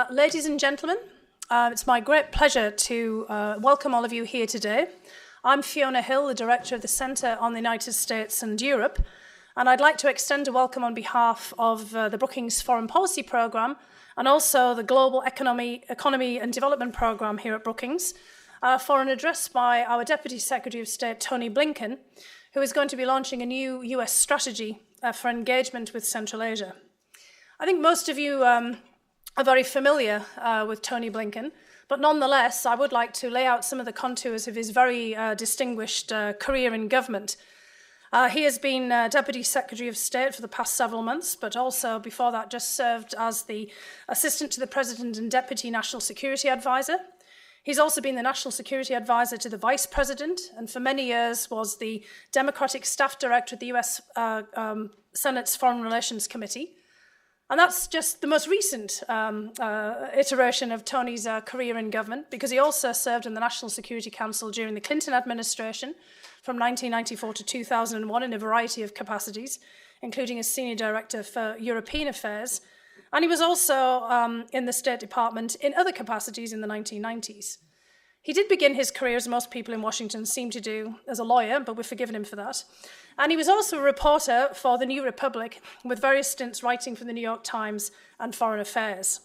Ladies and gentlemen, it's my great pleasure to welcome all of you here today. I'm Fiona Hill, the Director of the Centre on the United States and Europe, and I'd like to extend a welcome on behalf of the Brookings Foreign Policy Programme and also the Global Economy and Development Programme here at Brookings for an address by our Deputy Secretary of State, Tony Blinken, who is going to be launching a new US strategy for engagement with Central Asia. I think most of you are very familiar with Tony Blinken, but nonetheless, I would like to lay out some of the contours of his very distinguished career in government. He has been Deputy Secretary of State for the past several months, but also before that just served as the Assistant to the President and Deputy National Security Advisor. He's also been the National Security Advisor to the Vice President, and for many years was the Democratic Staff Director at the US Senate's Foreign Relations Committee. And that's just the most recent iteration of Tony's career in government, because he also served in the National Security Council during the Clinton administration from 1994 to 2001 in a variety of capacities, including as Senior Director for European Affairs. And he was also in the State Department in other capacities in the 1990s. He did begin his career, as most people in Washington seem to do, as a lawyer, but we've forgiven him for that. And he was also a reporter for The New Republic, with various stints writing for the New York Times and Foreign Affairs.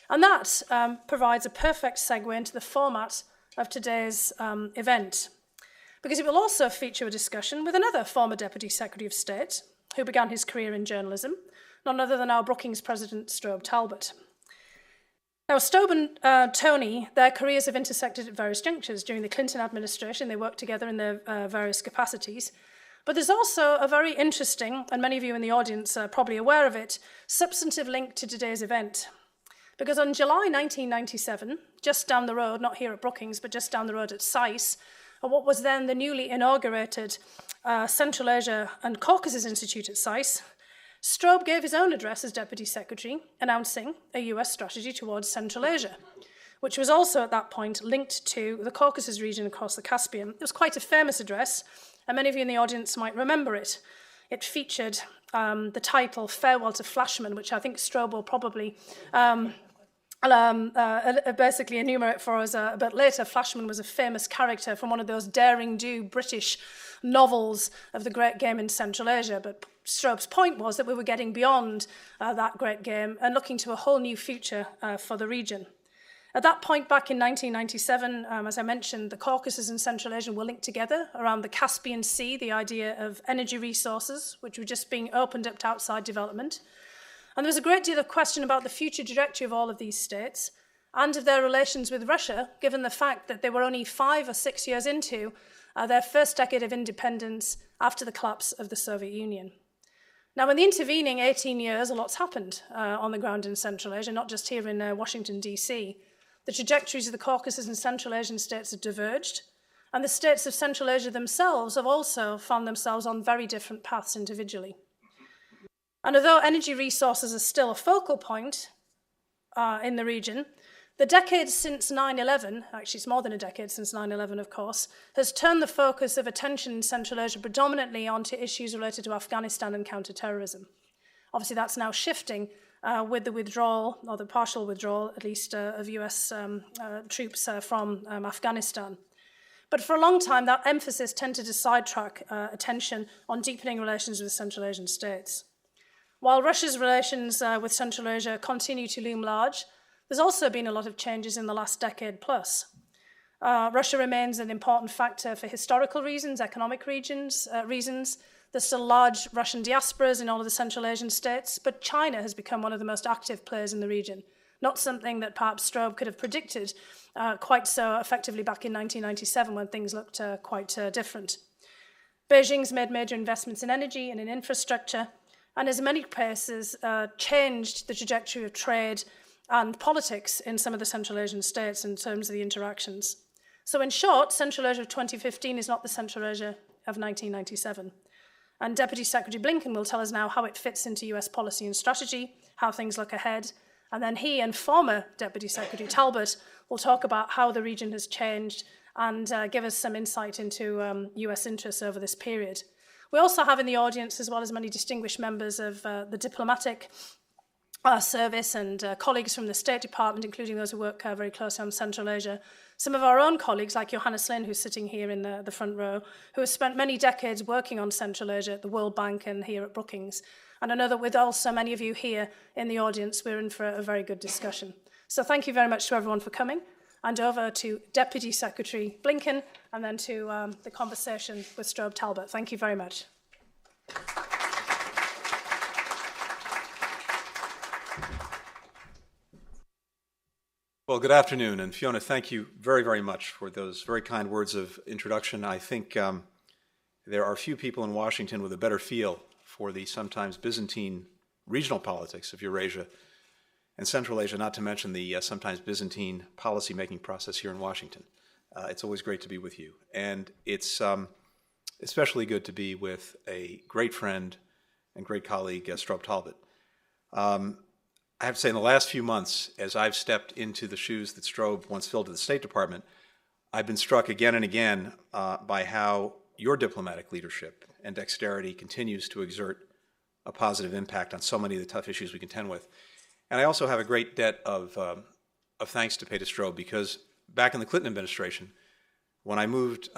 And that provides a perfect segue into the format of today's event, because it will also feature a discussion with another former Deputy Secretary of State, who began his career in journalism, none other than our Brookings President, Strobe Talbot. Now, Strobe and Tony, their careers have intersected at various junctures. During the Clinton administration, they worked together in their various capacities. But there's also a very interesting, and many of you in the audience are probably aware of it, substantive link to today's event. Because on July 1997, just down the road, not here at Brookings, but just down the road at SAIS, at what was then the newly inaugurated Central Asia and Caucasus Institute at SAIS, Strobe gave his own address as Deputy Secretary, announcing a US strategy towards Central Asia, which was also at that point linked to the Caucasus region across the Caspian. It was quite a famous address, and many of you in the audience might remember it. It featured the title Farewell to Flashman, which I think Strobe will probably basically enumerate for us a bit later. Flashman was a famous character from one of those daring-do British novels of the Great Game in Central Asia, but Strobe's point was that we were getting beyond that great game and looking to a whole new future for the region. At that point, back in 1997, as I mentioned, the Caucasus and Central Asia were linked together around the Caspian Sea, the idea of energy resources, which were just being opened up to outside development. And there was a great deal of question about the future trajectory of all of these states and of their relations with Russia, given the fact that they were only 5 or 6 years into their first decade of independence after the collapse of the Soviet Union. Now, in the intervening 18 years, a lot's happened on the ground in Central Asia, not just here in Washington, D.C. The trajectories of the Caucasus and Central Asian states have diverged, and the states of Central Asia themselves have also found themselves on very different paths individually. And although energy resources are still a focal point in the region, the decade since 9/11, actually it's more than a decade since 9/11 of course, has turned the focus of attention in Central Asia predominantly onto issues related to Afghanistan and counterterrorism. Obviously that's now shifting with the withdrawal, or the partial withdrawal at least, of US troops from Afghanistan. But for a long time that emphasis tended to sidetrack attention on deepening relations with Central Asian states. While Russia's relations with Central Asia continue to loom large, there's also been a lot of changes in the last decade plus. Russia remains an important factor for historical reasons, economic reasons. There's still large Russian diasporas in all of the Central Asian states, but China has become one of the most active players in the region, not something that perhaps Strobe could have predicted quite so effectively back in 1997 when things looked quite different. Beijing's made major investments in energy and in infrastructure, and in many places changed the trajectory of trade and politics in some of the Central Asian states in terms of the interactions. So in short, Central Asia of 2015 is not the Central Asia of 1997. And Deputy Secretary Blinken will tell us now how it fits into US policy and strategy, how things look ahead, and then he and former Deputy Secretary Talbot will talk about how the region has changed and give us some insight into US interests over this period. We also have in the audience, as well as many distinguished members of the diplomatic our service and colleagues from the State Department, including those who work very closely on Central Asia, some of our own colleagues like Johannes Lynn, who's sitting here in the front row, who has spent many decades working on Central Asia at the World Bank and here at Brookings. And I know that with also many of you here in the audience, we're in for a very good discussion. So thank you very much to everyone for coming, and over to Deputy Secretary Blinken, and then to the conversation with Strobe Talbot. Thank you very much. Well, good afternoon, and Fiona, thank you very, very much for those very kind words of introduction. I think there are few people in Washington with a better feel for the sometimes Byzantine regional politics of Eurasia and Central Asia, not to mention the sometimes Byzantine policy-making process here in Washington. It's always great to be with you, and it's especially good to be with a great friend and great colleague, Strobe Talbot. I have to say, in the last few months, as I've stepped into the shoes that Strobe once filled at the State Department, I've been struck again and again by how your diplomatic leadership and dexterity continues to exert a positive impact on so many of the tough issues we contend with. And I also have a great debt of thanks to pay to Strobe, because back in the Clinton administration, when I moved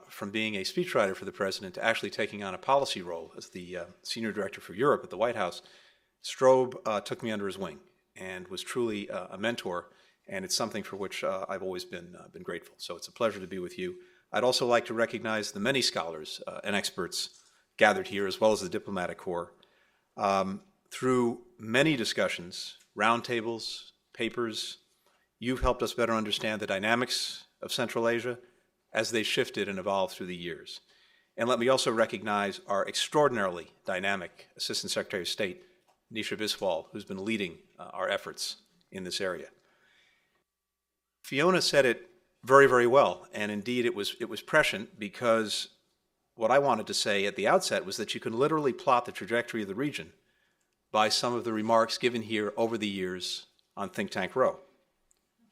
from being a speechwriter for the president to actually taking on a policy role as the senior director for Europe at the White House, Strobe took me under his wing and was truly a mentor, and it's something for which I've always been grateful. So it's a pleasure to be with you. I'd also like to recognize the many scholars and experts gathered here, as well as the diplomatic corps. Through many discussions, roundtables, papers, you've helped us better understand the dynamics of Central Asia as they shifted and evolved through the years. And let me also recognize our extraordinarily dynamic Assistant Secretary of State, Nisha Biswal, who's been leading our efforts in this area. Fiona said it very, very well, and indeed it was prescient, because what I wanted to say at the outset was that you can literally plot the trajectory of the region by some of the remarks given here over the years on Think Tank Row.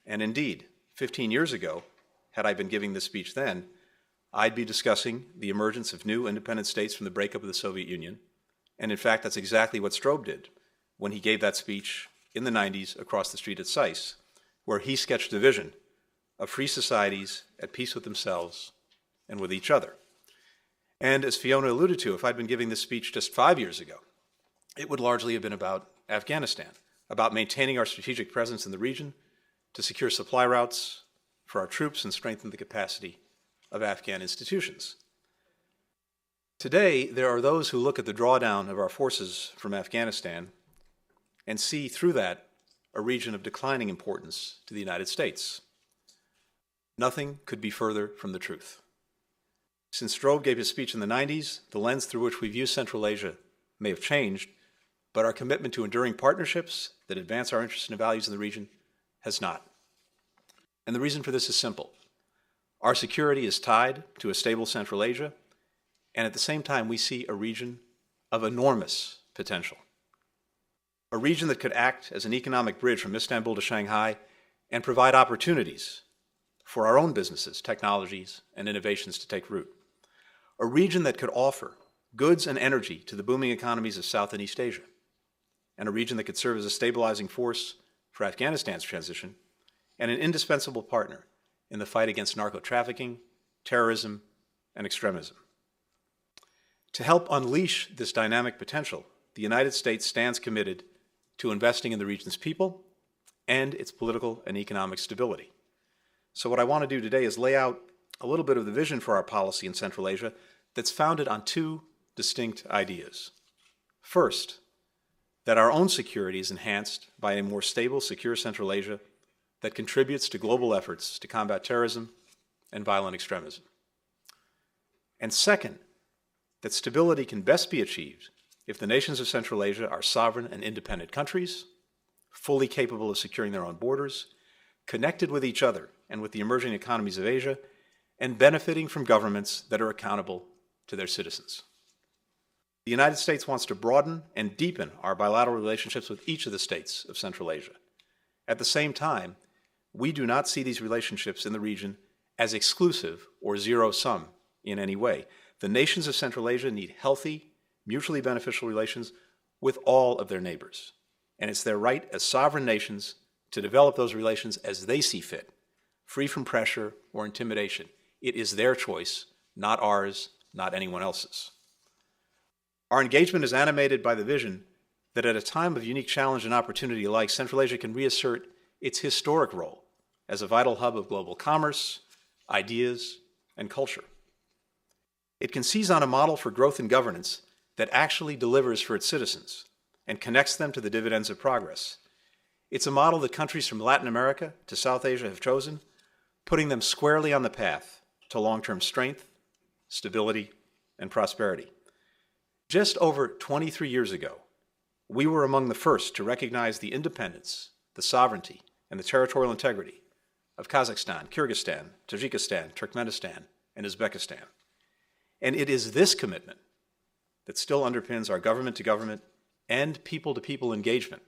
And indeed, 15 years ago, had I been giving this speech then, I'd be discussing the emergence of new independent states from the breakup of the Soviet Union. And in fact, that's exactly what Strobe did when he gave that speech in the 90s across the street at SAIS, where he sketched a vision of free societies at peace with themselves and with each other. And as Fiona alluded to, if I'd been giving this speech just 5 years ago, it would largely have been about Afghanistan, about maintaining our strategic presence in the region to secure supply routes for our troops and strengthen the capacity of Afghan institutions. Today, there are those who look at the drawdown of our forces from Afghanistan and see through that a region of declining importance to the United States. Nothing could be further from the truth. Since Strobe gave his speech in the 90s, the lens through which we view Central Asia may have changed, but our commitment to enduring partnerships that advance our interests and values in the region has not. And the reason for this is simple. Our security is tied to a stable Central Asia, and at the same time, we see a region of enormous potential. A region that could act as an economic bridge from Istanbul to Shanghai and provide opportunities for our own businesses, technologies, and innovations to take root. A region that could offer goods and energy to the booming economies of South and East Asia. And a region that could serve as a stabilizing force for Afghanistan's transition, and an indispensable partner in the fight against narco-trafficking, terrorism, and extremism. To help unleash this dynamic potential, the United States stands committed to investing in the region's people and its political and economic stability. So what I want to do today is lay out a little bit of the vision for our policy in Central Asia that's founded on two distinct ideas. First, that our own security is enhanced by a more stable, secure Central Asia that contributes to global efforts to combat terrorism and violent extremism. And second, that stability can best be achieved if the nations of Central Asia are sovereign and independent countries, fully capable of securing their own borders, connected with each other and with the emerging economies of Asia, and benefiting from governments that are accountable to their citizens. The United States wants to broaden and deepen our bilateral relationships with each of the states of Central Asia. At the same time, we do not see these relationships in the region as exclusive or zero-sum in any way. The nations of Central Asia need healthy, mutually beneficial relations with all of their neighbors. and it's their right as sovereign nations to develop those relations as they see fit, free from pressure or intimidation. It is their choice, not ours, not anyone else's. Our engagement is animated by the vision that at a time of unique challenge and opportunity alike, Central Asia can reassert its historic role as a vital hub of global commerce, ideas, and culture. It can seize on a model for growth and governance that actually delivers for its citizens and connects them to the dividends of progress. It's a model that countries from Latin America to South Asia have chosen, putting them squarely on the path to long-term strength, stability, and prosperity. Just over 23 years ago, we were among the first to recognize the independence, the sovereignty, and the territorial integrity of Kazakhstan, Kyrgyzstan, Tajikistan, Turkmenistan, and Uzbekistan. And it is this commitment that still underpins our government-to-government and people-to-people engagement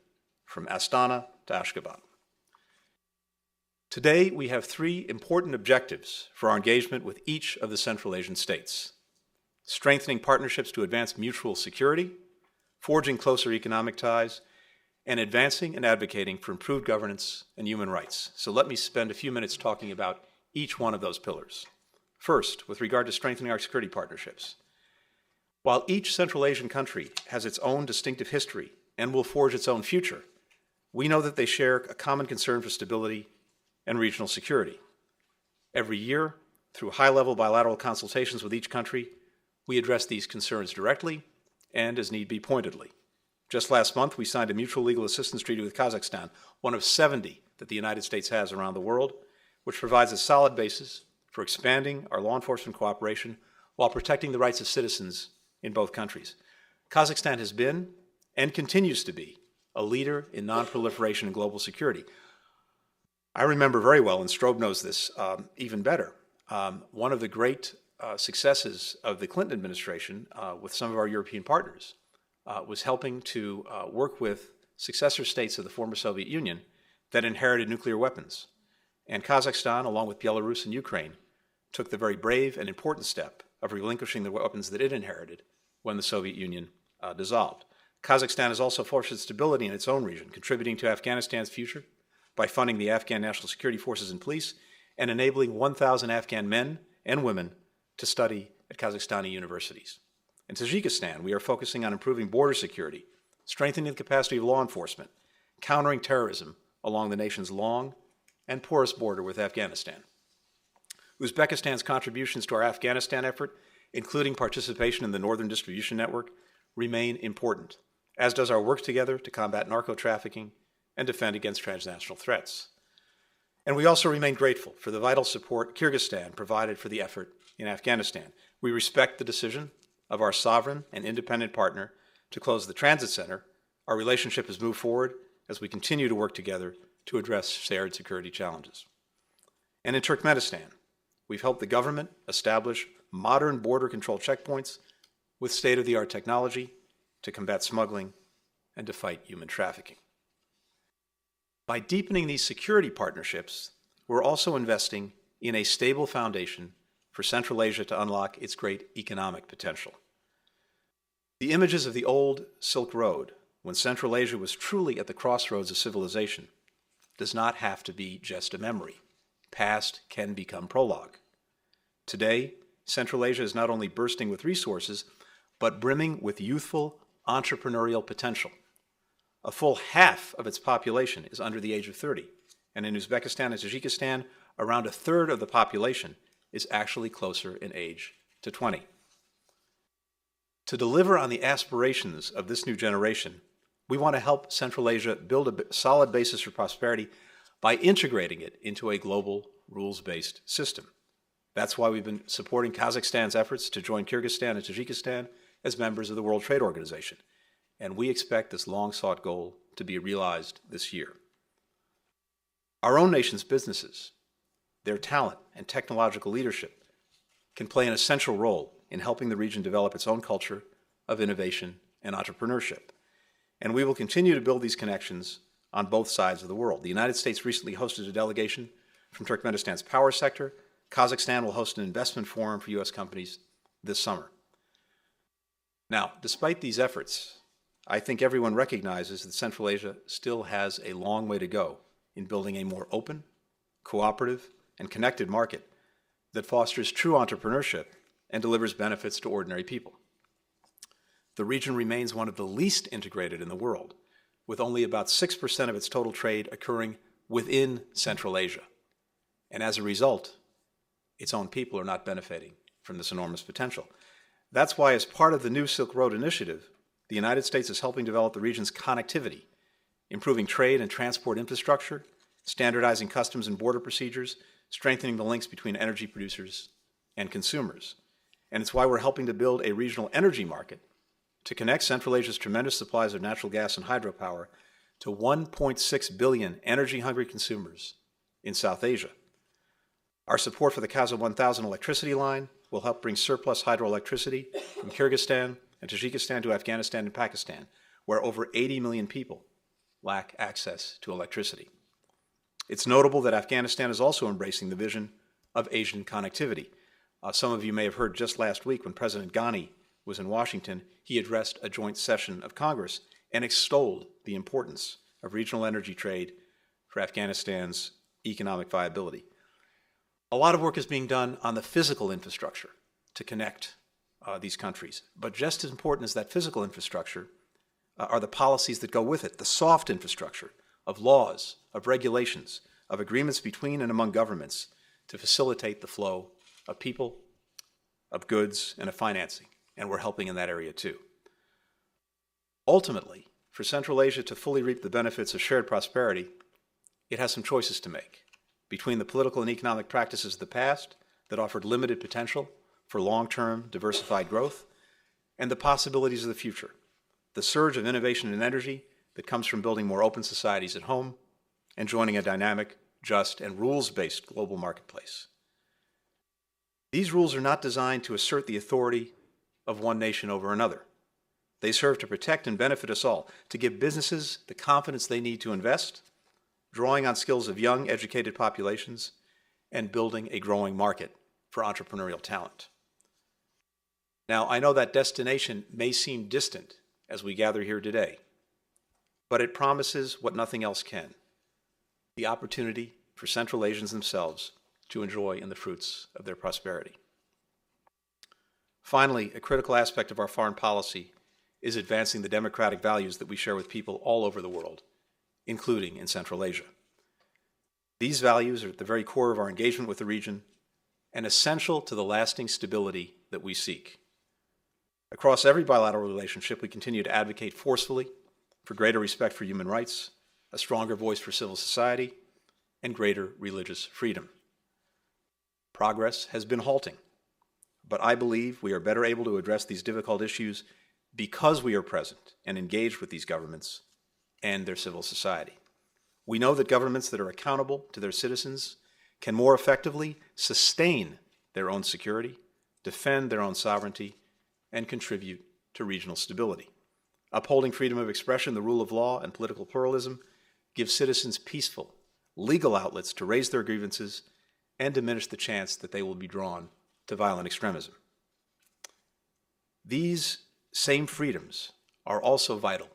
from Astana to Ashgabat. Today, we have three important objectives for our engagement with each of the Central Asian states: strengthening partnerships to advance mutual security, forging closer economic ties, and advancing and advocating for improved governance and human rights. So let me spend a few minutes talking about each one of those pillars. First, with regard to strengthening our security partnerships. While each Central Asian country has its own distinctive history and will forge its own future, we know that they share a common concern for stability and regional security. Every year, through high-level bilateral consultations with each country, we address these concerns directly and, as need be, pointedly. Just last month, we signed a mutual legal assistance treaty with Kazakhstan, one of 70 that the United States has around the world, which provides a solid basis for expanding our law enforcement cooperation while protecting the rights of citizens in both countries. Kazakhstan has been and continues to be a leader in non-proliferation and global security. I remember very well, and Strobe knows this even better, one of the great successes of the Clinton administration with some of our European partners was helping to work with successor states of the former Soviet Union that inherited nuclear weapons. And Kazakhstan, along with Belarus and Ukraine, took the very brave and important step of relinquishing the weapons that it inherited when the Soviet Union dissolved. Kazakhstan has also fostered stability in its own region, contributing to Afghanistan's future by funding the Afghan National Security Forces and police and enabling 1,000 Afghan men and women to study at Kazakhstani universities. In Tajikistan, we are focusing on improving border security, strengthening the capacity of law enforcement, countering terrorism along the nation's long and porous border with Afghanistan. Uzbekistan's contributions to our Afghanistan effort, including participation in the Northern Distribution Network, remain important, as does our work together to combat narco-trafficking and defend against transnational threats. And we also remain grateful for the vital support Kyrgyzstan provided for the effort in Afghanistan. We respect the decision of our sovereign and independent partner to close the transit center. Our relationship has moved forward as we continue to work together to address shared security challenges. And in Turkmenistan, we've helped the government establish modern border control checkpoints with state-of-the-art technology to combat smuggling and to fight human trafficking. By deepening these security partnerships, we're also investing in a stable foundation for Central Asia to unlock its great economic potential. The images of the old Silk Road, when Central Asia was truly at the crossroads of civilization, does not have to be just a memory. Past can become prologue. Today, Central Asia is not only bursting with resources, but brimming with youthful entrepreneurial potential. A full half of its population is under the age of 30, and in Uzbekistan and Tajikistan, around a third of the population is actually closer in age to 20. To deliver on the aspirations of this new generation, we want to help Central Asia build a solid basis for prosperity by integrating it into a global rules-based system. That's why we've been supporting Kazakhstan's efforts to join Kyrgyzstan and Tajikistan as members of the World Trade Organization, and we expect this long-sought goal to be realized this year. Our own nation's businesses, their talent and technological leadership can play an essential role in helping the region develop its own culture of innovation and entrepreneurship. And we will continue to build these connections on both sides of the world. The United States recently hosted a delegation from Turkmenistan's power sector. Kazakhstan will host an investment forum for U.S. companies this summer. Now, despite these efforts, I think everyone recognizes that Central Asia still has a long way to go in building a more open, cooperative, and connected market that fosters true entrepreneurship and delivers benefits to ordinary people. The region remains one of the least integrated in the world, with only about 6% of its total trade occurring within Central Asia. And as a result, its own people are not benefiting from this enormous potential. That's why, as part of the new Silk Road Initiative, the United States is helping develop the region's connectivity, improving trade and transport infrastructure, standardizing customs and border procedures, strengthening the links between energy producers and consumers. And it's why we're helping to build a regional energy market to connect Central Asia's tremendous supplies of natural gas and hydropower to 1.6 billion energy-hungry consumers in South Asia. Our support for the Kazakh 1000 electricity line will help bring surplus hydroelectricity from Kyrgyzstan and Tajikistan to Afghanistan and Pakistan, where over 80 million people lack access to electricity. It's notable that Afghanistan is also embracing the vision of Asian connectivity. Some of you may have heard just last week when President Ghani was in Washington, he addressed a joint session of Congress and extolled the importance of regional energy trade for Afghanistan's economic viability. A lot of work is being done on the physical infrastructure to connect these countries. But just as important as that physical infrastructure are the policies that go with it, the soft infrastructure of laws, of regulations, of agreements between and among governments to facilitate the flow of people, of goods, and of financing. And we're helping in that area too. Ultimately, for Central Asia to fully reap the benefits of shared prosperity, it has some choices to make between the political and economic practices of the past that offered limited potential for long-term diversified growth, and the possibilities of the future, the surge of innovation and energy that comes from building more open societies at home and joining a dynamic, just, and rules-based global marketplace. These rules are not designed to assert the authority of one nation over another. They serve to protect and benefit us all, to give businesses the confidence they need to invest, drawing on skills of young, educated populations, and building a growing market for entrepreneurial talent. Now, I know that destination may seem distant as we gather here today, but it promises what nothing else can: the opportunity for Central Asians themselves to enjoy in the fruits of their prosperity. Finally, a critical aspect of our foreign policy is advancing the democratic values that we share with people all over the world, including in Central Asia. These values are at the very core of our engagement with the region and essential to the lasting stability that we seek. Across every bilateral relationship, we continue to advocate forcefully for greater respect for human rights, a stronger voice for civil society, and greater religious freedom. Progress has been halting, but I believe we are better able to address these difficult issues because we are present and engaged with these governments and their civil society. We know that governments that are accountable to their citizens can more effectively sustain their own security, defend their own sovereignty, and contribute to regional stability. Upholding freedom of expression, the rule of law, and political pluralism gives citizens peaceful, legal outlets to raise their grievances and diminish the chance that they will be drawn to violent extremism. These same freedoms are also vital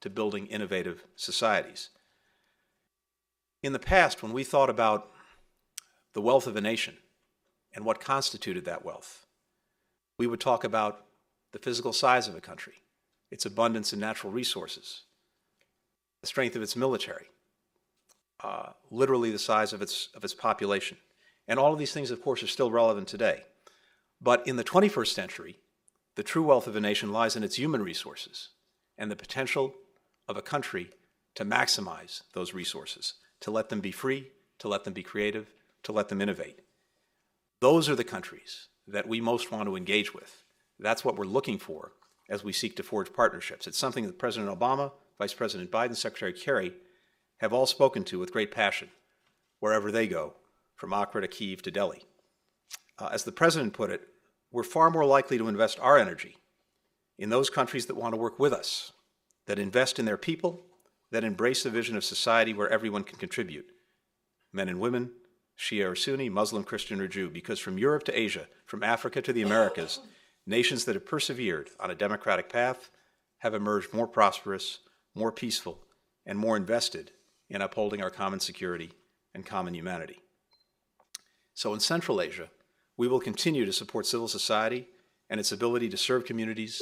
to building innovative societies. In the past, when we thought about the wealth of a nation and what constituted that wealth, we would talk about the physical size of a country, its abundance in natural resources, the strength of its military, literally the size of its population. And all of these things, of course, are still relevant today. But in the 21st century, the true wealth of a nation lies in its human resources and the potential of a country to maximize those resources, to let them be free, to let them be creative, to let them innovate. Those are the countries that we most want to engage with. That's what we're looking for as we seek to forge partnerships. It's something that President Obama, Vice President Biden, Secretary Kerry have all spoken to with great passion wherever they go, from Accra to Kyiv to Delhi. As the President put it, we're far more likely to invest our energy in those countries that want to work with us, that invest in their people, that embrace a vision of society where everyone can contribute, men and women, Shia or Sunni, Muslim, Christian or Jew, because from Europe to Asia, from Africa to the Americas, nations that have persevered on a democratic path have emerged more prosperous, more peaceful, and more invested in upholding our common security and common humanity. So in Central Asia, we will continue to support civil society and its ability to serve communities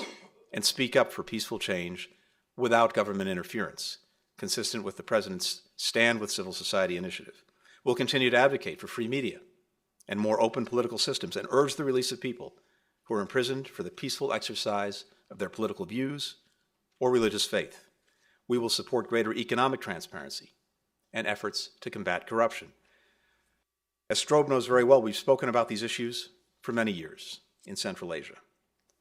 and speak up for peaceful change without government interference, consistent with the President's Stand with Civil Society initiative. We'll continue to advocate for free media and more open political systems and urge the release of people who are imprisoned for the peaceful exercise of their political views or religious faith. We will support greater economic transparency and efforts to combat corruption. As Strobe knows very well, we've spoken about these issues for many years in Central Asia.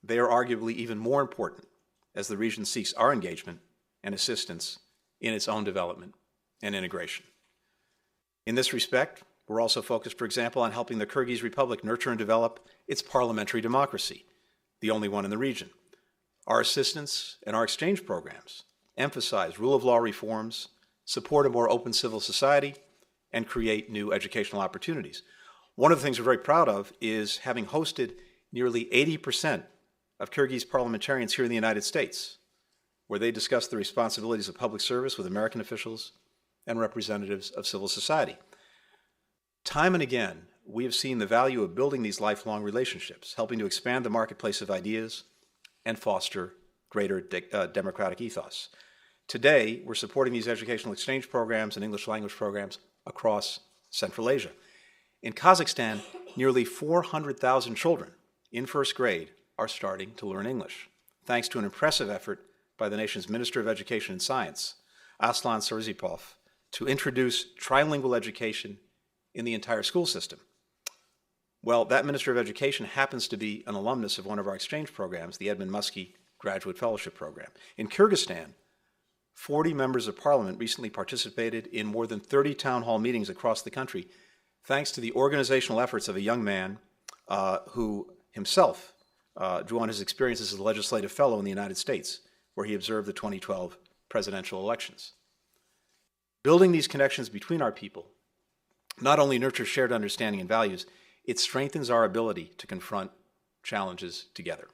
They are arguably even more important as the region seeks our engagement and assistance in its own development and integration. In this respect, we're also focused, for example, on helping the Kyrgyz Republic nurture and develop its parliamentary democracy, the only one in the region. Our assistance and our exchange programs emphasize rule of law reforms, support a more open civil society, and create new educational opportunities. One of the things we're very proud of is having hosted nearly 80% of Kyrgyz parliamentarians here in the United States, where they discuss the responsibilities of public service with American officials and representatives of civil society. Time and again, we have seen the value of building these lifelong relationships, helping to expand the marketplace of ideas and foster greater democratic ethos. Today, we're supporting these educational exchange programs and English language programs across Central Asia. In Kazakhstan, nearly 400,000 children in first grade are starting to learn English, thanks to an impressive effort by the nation's Minister of Education and Science, Aslan Sarzipov, to introduce trilingual education in the entire school system. Well, that Minister of Education happens to be an alumnus of one of our exchange programs, the Edmund Muskie Graduate Fellowship Program. In Kyrgyzstan, 40 members of parliament recently participated in more than 30 town hall meetings across the country, thanks to the organizational efforts of a young man who himself drew on his experiences as a legislative fellow in the United States, where he observed the 2012 presidential elections. Building these connections between our people not only nurtures shared understanding and values, it strengthens our ability to confront challenges together.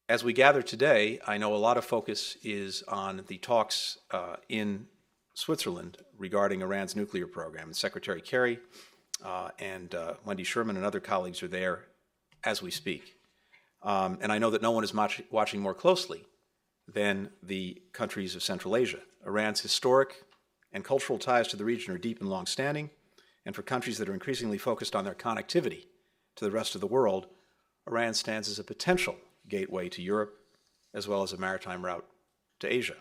As we gather today, I know a lot of focus is on the talks in Switzerland regarding Iran's nuclear program. And Secretary Kerry and Wendy Sherman and other colleagues are there as we speak. And I know that no one is watching more closely than the countries of Central Asia. Iran's historic and cultural ties to the region are deep and long-standing, and for countries that are increasingly focused on their connectivity to the rest of the world, Iran stands as a potential gateway to Europe, as well as a maritime route to Asia.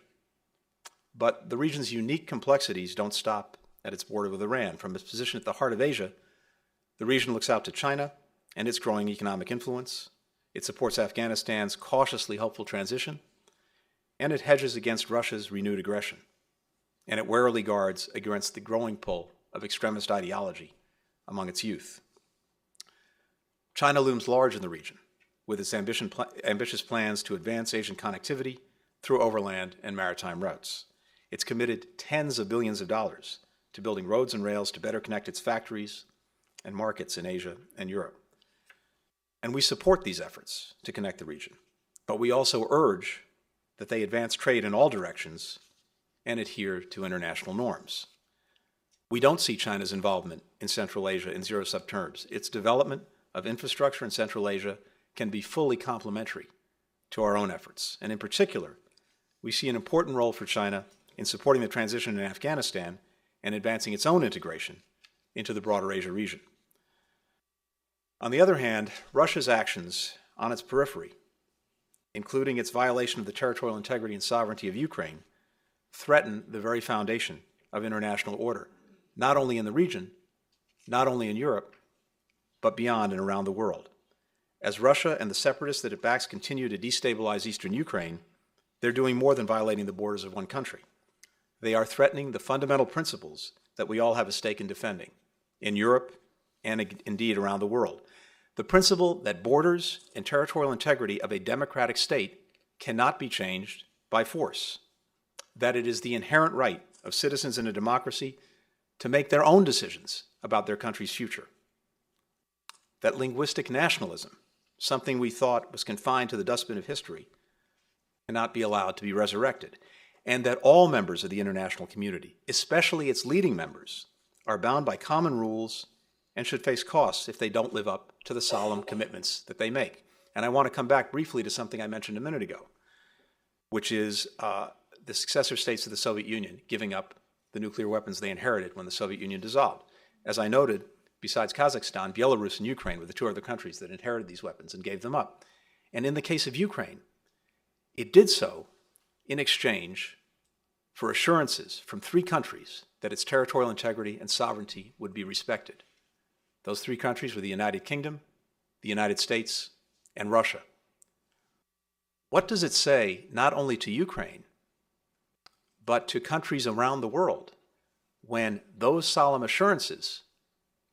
But the region's unique complexities don't stop at its border with Iran. From its position at the heart of Asia, the region looks out to China and its growing economic influence. It supports Afghanistan's cautiously hopeful transition, and it hedges against Russia's renewed aggression. And it warily guards against the growing pull of extremist ideology among its youth. China looms large in the region, with its ambitious plans to advance Asian connectivity through overland and maritime routes. It's committed tens of billions of dollars to building roads and rails to better connect its factories and markets in Asia and Europe. And we support these efforts to connect the region, but we also urge that they advance trade in all directions and adhere to international norms. We don't see China's involvement in Central Asia in zero-sum terms. Its development of infrastructure in Central Asia can be fully complementary to our own efforts. And in particular, we see an important role for China in supporting the transition in Afghanistan and advancing its own integration into the broader Asia region. On the other hand, Russia's actions on its periphery, including its violation of the territorial integrity and sovereignty of Ukraine, threaten the very foundation of international order, not only in the region, not only in Europe, but beyond and around the world. As Russia and the separatists that it backs continue to destabilize eastern Ukraine, they're doing more than violating the borders of one country. They are threatening the fundamental principles that we all have a stake in defending, in Europe and indeed around the world. The principle that borders and territorial integrity of a democratic state cannot be changed by force, that it is the inherent right of citizens in a democracy to make their own decisions about their country's future, that linguistic nationalism, something we thought was confined to the dustbin of history, cannot be allowed to be resurrected, and that all members of the international community, especially its leading members, are bound by common rules and should face costs if they don't live up to the solemn commitments that they make. And I want to come back briefly to something I mentioned a minute ago, which is the successor states of the Soviet Union giving up the nuclear weapons they inherited when the Soviet Union dissolved. As I noted, besides Kazakhstan, Belarus and Ukraine were the two other countries that inherited these weapons and gave them up. And in the case of Ukraine, it did so in exchange for assurances from three countries that its territorial integrity and sovereignty would be respected. Those three countries were the United Kingdom, the United States, and Russia. What does it say not only to Ukraine, but to countries around the world when those solemn assurances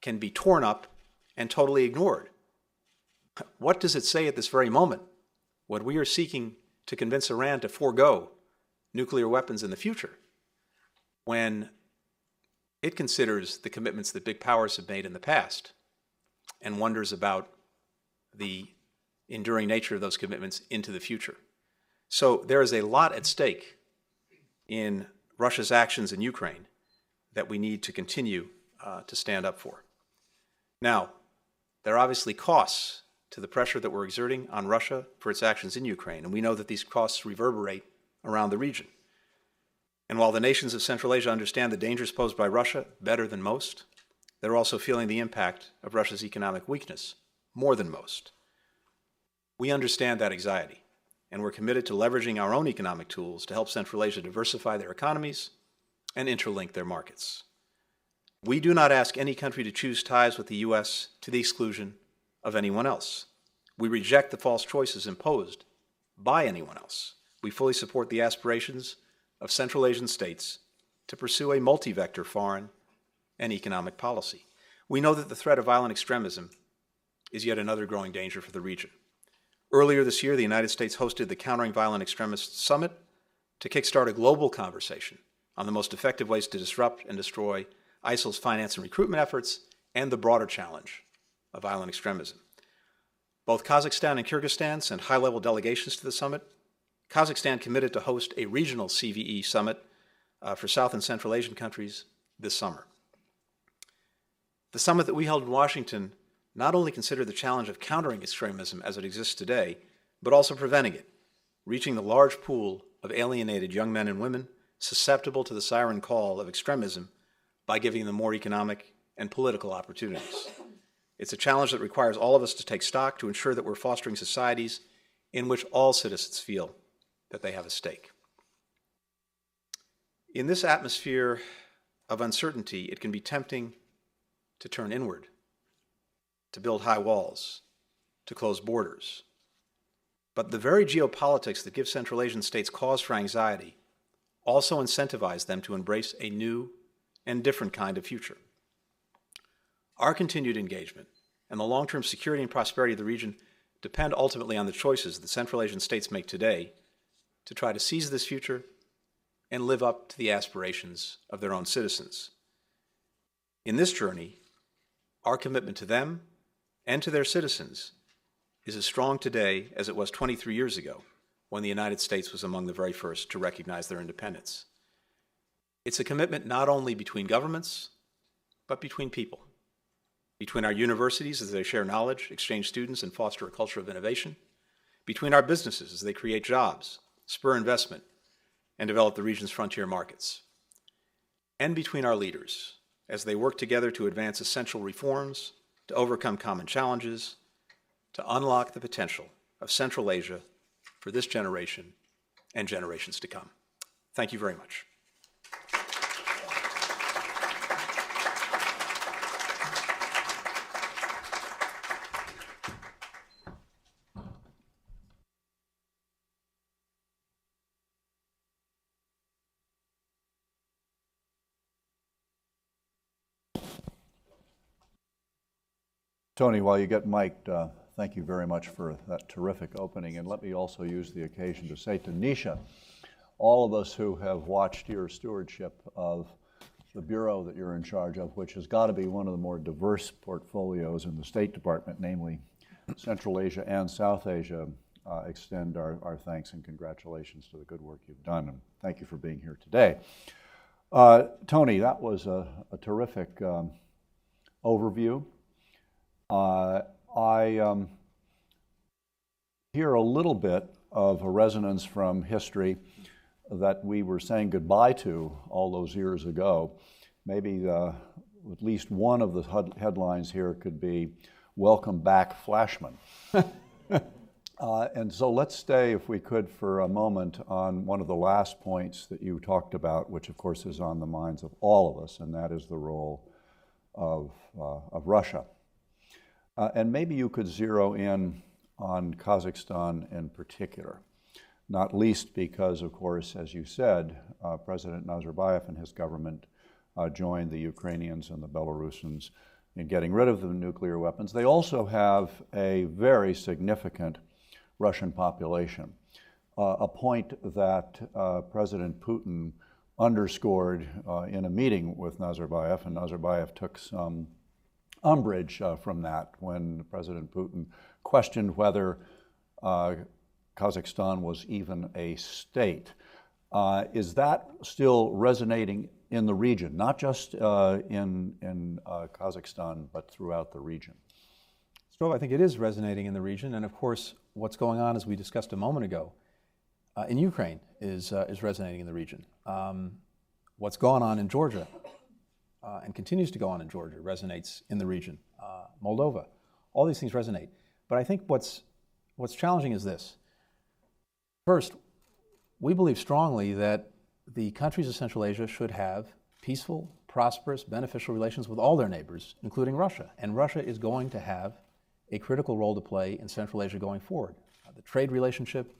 can be torn up and totally ignored? What does it say at this very moment when we are seeking to convince Iran to forego nuclear weapons in the future, when it considers the commitments that big powers have made in the past and wonders about the enduring nature of those commitments into the future? So there is a lot at stake in Russia's actions in Ukraine that we need to continue to stand up for. Now, there are obviously costs to the pressure that we're exerting on Russia for its actions in Ukraine, and we know that these costs reverberate around the region. And while the nations of Central Asia understand the dangers posed by Russia better than most, they're also feeling the impact of Russia's economic weakness more than most. We understand that anxiety, and we're committed to leveraging our own economic tools to help Central Asia diversify their economies and interlink their markets. We do not ask any country to choose ties with the U.S. to the exclusion of anyone else. We reject the false choices imposed by anyone else. We fully support the aspirations of Central Asian states to pursue a multi-vector foreign and economic policy. We know that the threat of violent extremism is yet another growing danger for the region. Earlier this year, the United States hosted the Countering Violent Extremists Summit to kickstart a global conversation on the most effective ways to disrupt and destroy ISIL's finance and recruitment efforts and the broader challenge of violent extremism. Both Kazakhstan and Kyrgyzstan sent high-level delegations to the summit. Kazakhstan committed to host a regional CVE summit for South and Central Asian countries this summer. The summit that we held in Washington not only considered the challenge of countering extremism as it exists today, but also preventing it, reaching the large pool of alienated young men and women susceptible to the siren call of extremism by giving them more economic and political opportunities. It's a challenge that requires all of us to take stock to ensure that we're fostering societies in which all citizens feel that they have a stake. In this atmosphere of uncertainty, it can be tempting to turn inward, to build high walls, to close borders. But the very geopolitics that give Central Asian states cause for anxiety also incentivize them to embrace a new and different kind of future. Our continued engagement and the long-term security and prosperity of the region depend ultimately on the choices that Central Asian states make today to try to seize this future and live up to the aspirations of their own citizens. In this journey, our commitment to them and to their citizens is as strong today as it was 23 years ago when the United States was among the very first to recognize their independence. It's a commitment not only between governments, but between people. Between our universities as they share knowledge, exchange students, and foster a culture of innovation. Between our businesses as they create jobs, spur investment, and develop the region's frontier markets. And between our leaders as they work together to advance essential reforms, to overcome common challenges, to unlock the potential of Central Asia for this generation and generations to come. Thank you very much. Tony, while you get mic'd, thank you very much for that terrific opening. And let me also use the occasion to say to Nisha, all of us who have watched your stewardship of the bureau that you're in charge of, which has got to be one of the more diverse portfolios in the State Department, namely Central Asia and South Asia, extend our thanks and congratulations to the good work you've done, and thank you for being here today. Tony, that was a terrific overview. I hear a little bit of a resonance from history that we were saying goodbye to all those years ago. Maybe at least one of the headlines here could be, "Welcome back, Flashman." And so let's stay, if we could, for a moment on one of the last points that you talked about, which of course is on the minds of all of us, and that is the role of Russia. And maybe you could zero in on Kazakhstan in particular, not least because, of course, as you said, President Nazarbayev and his government joined the Ukrainians and the Belarusians in getting rid of the nuclear weapons. They also have a very significant Russian population, a point that President Putin underscored in a meeting with Nazarbayev, and Nazarbayev took some umbrage from that when President Putin questioned whether Kazakhstan was even a state. Is that still resonating in the region, not just in Kazakhstan, but throughout the region? So I think it is resonating in the region, and of course, what's going on, as we discussed a moment ago, in Ukraine is resonating in the region. What's going on in Georgia and continues to go on in Georgia resonates in the region. Moldova, all these things resonate. But I think what's challenging is this. First, we believe strongly that the countries of Central Asia should have peaceful, prosperous, beneficial relations with all their neighbors, including Russia. And Russia is going to have a critical role to play in Central Asia going forward. The trade relationship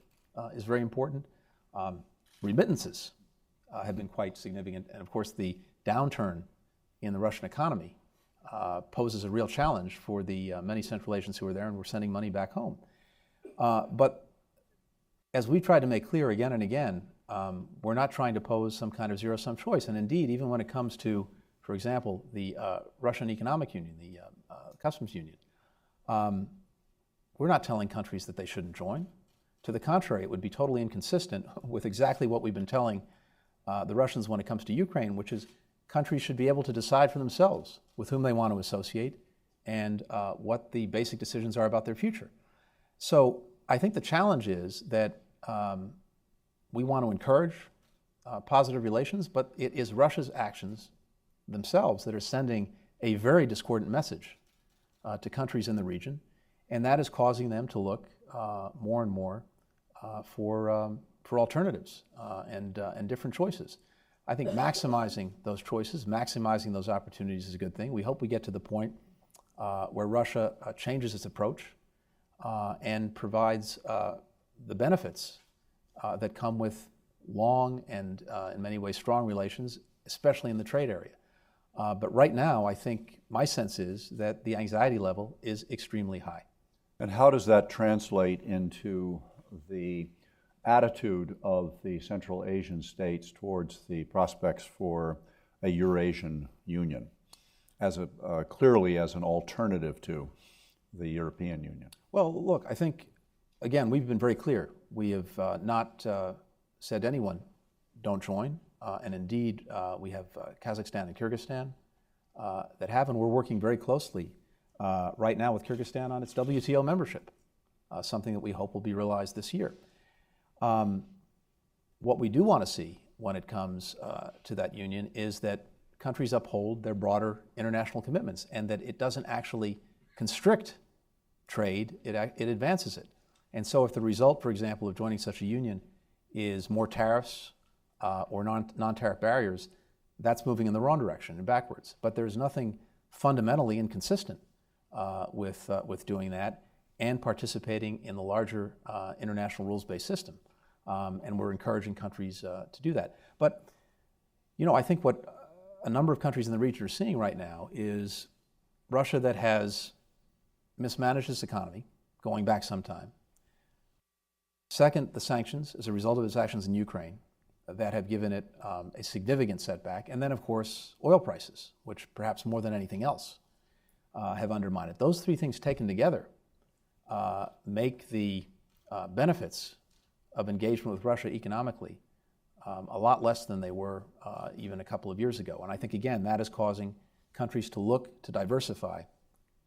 is very important. Remittances have been quite significant. And of course, the downturn in the Russian economy poses a real challenge for the many Central Asians who are there, and we're sending money back home. But as we tried to make clear again and again, we're not trying to pose some kind of zero-sum choice. And indeed, even when it comes to, for example, the Russian Economic Union, the Customs Union, we're not telling countries that they shouldn't join. To the contrary, it would be totally inconsistent with exactly what we've been telling the Russians when it comes to Ukraine, which is countries should be able to decide for themselves with whom they want to associate and what the basic decisions are about their future. So I think the challenge is that we want to encourage positive relations, but it is Russia's actions themselves that are sending a very discordant message to countries in the region, and that is causing them to look more and more for alternatives and different choices. I think maximizing those choices, maximizing those opportunities is a good thing. We hope we get to the point where Russia changes its approach and provides the benefits that come with long and in many ways strong relations, especially in the trade area. But right now, I think my sense is that the anxiety level is extremely high. And how does that translate into the attitude of the Central Asian states towards the prospects for a Eurasian Union, as clearly as an alternative to the European Union? Well, look, I think, again, we've been very clear. We have not said to anyone, don't join. And indeed, we have Kazakhstan and Kyrgyzstan that have, and we're working very closely right now with Kyrgyzstan on its WTO membership, something that we hope will be realized this year. What we do want to see when it comes to that union is that countries uphold their broader international commitments and that it doesn't actually constrict trade, it advances it. And so if the result, for example, of joining such a union is more tariffs or non-tariff barriers, that's moving in the wrong direction and backwards. But there's nothing fundamentally inconsistent with doing that and participating in the larger international rules-based system. And we're encouraging countries to do that. But, I think what a number of countries in the region are seeing right now is Russia that has mismanaged its economy, going back some time. Second, the sanctions as a result of its actions in Ukraine that have given it a significant setback. And then, of course, oil prices, which perhaps more than anything else have undermined it. Those three things taken together make the benefits of engagement with Russia economically a lot less than they were even a couple of years ago. And I think, again, that is causing countries to look to diversify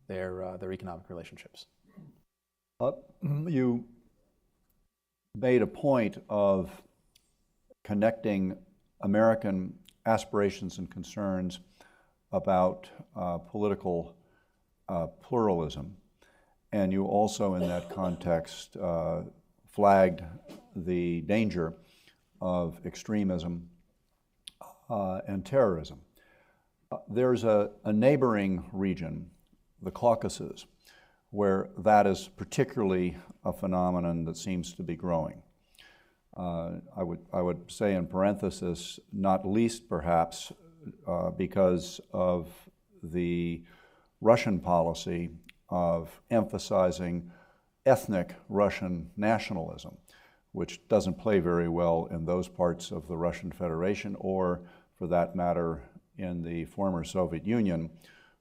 their economic relationships. You made a point of connecting American aspirations and concerns about political pluralism, and you also, in that context, flagged the danger of extremism and terrorism. There's a neighboring region, the Caucasus, where that is particularly a phenomenon that seems to be growing. I would say in parenthesis, not least perhaps because of the Russian policy of emphasizing ethnic Russian nationalism, which doesn't play very well in those parts of the Russian Federation, or for that matter in the former Soviet Union,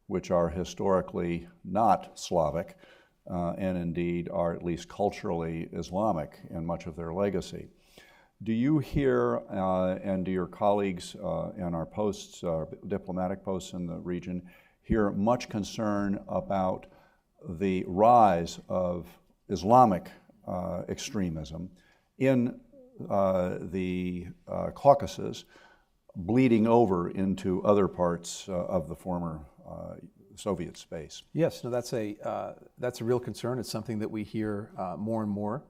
which are historically not Slavic and indeed are at least culturally Islamic in much of their legacy. Do you hear, and do your colleagues in our posts, diplomatic posts in the region, hear much concern about the rise of Islamic extremism in the Caucasus, bleeding over into other parts of the former Soviet space? Yes, no, that's a real concern. It's something that we hear more and more.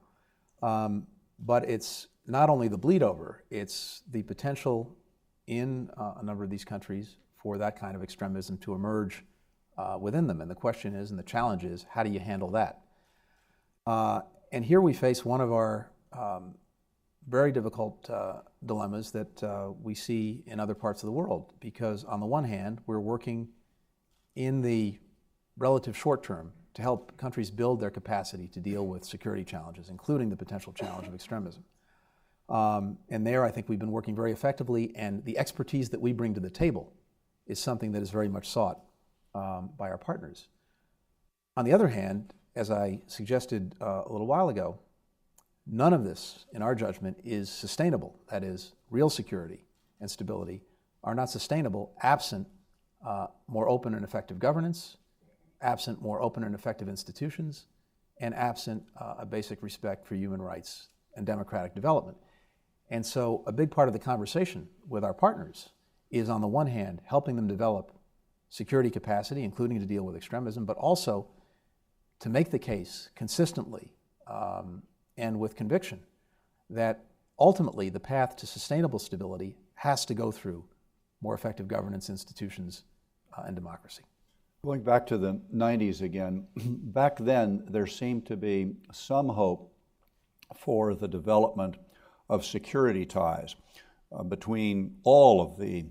But it's not only the bleed over, it's the potential in a number of these countries for that kind of extremism to emerge within them. And the question is, and the challenge is, how do you handle that? And here we face one of our very difficult dilemmas that we see in other parts of the world, because on the one hand, we're working in the relative short term to help countries build their capacity to deal with security challenges, including the potential challenge of extremism. And there, I think we've been working very effectively, and the expertise that we bring to the table is something that is very much sought by our partners. On the other hand, as I suggested a little while ago, none of this, in our judgment, is sustainable. That is, real security and stability are not sustainable absent more open and effective governance, absent more open and effective institutions, and absent a basic respect for human rights and democratic development. And so a big part of the conversation with our partners is, on the one hand, helping them develop security capacity, including to deal with extremism, but also to make the case consistently and with conviction that ultimately the path to sustainable stability has to go through more effective governance, institutions, and democracy. Going back to the 90s again, back then there seemed to be some hope for the development of security ties between all of the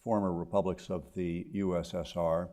former republics of the USSR.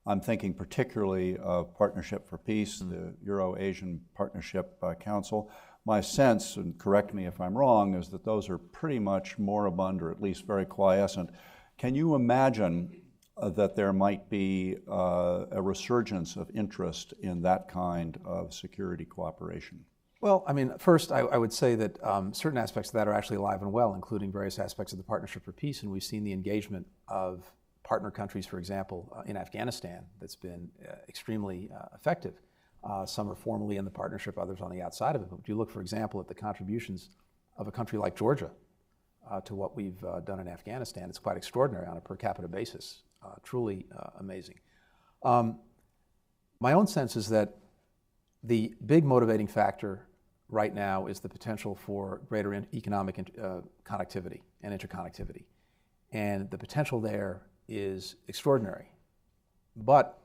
I'm thinking particularly of Partnership for Peace, the Euro-Asian Partnership Council. My sense, and correct me if I'm wrong, is that those are pretty much moribund, or at least very quiescent. Can you imagine that there might be a resurgence of interest in that kind of security cooperation? Well, I mean, first, I would say that certain aspects of that are actually alive and well, including various aspects of the Partnership for Peace, and we've seen the engagement of partner countries, for example, in Afghanistan, that's been extremely effective. Some are formally in the partnership, others on the outside of it. But if you look, for example, at the contributions of a country like Georgia to what we've done in Afghanistan, it's quite extraordinary on a per capita basis, truly amazing. My own sense is that the big motivating factor right now is the potential for greater economic connectivity and interconnectivity. And the potential there is extraordinary. But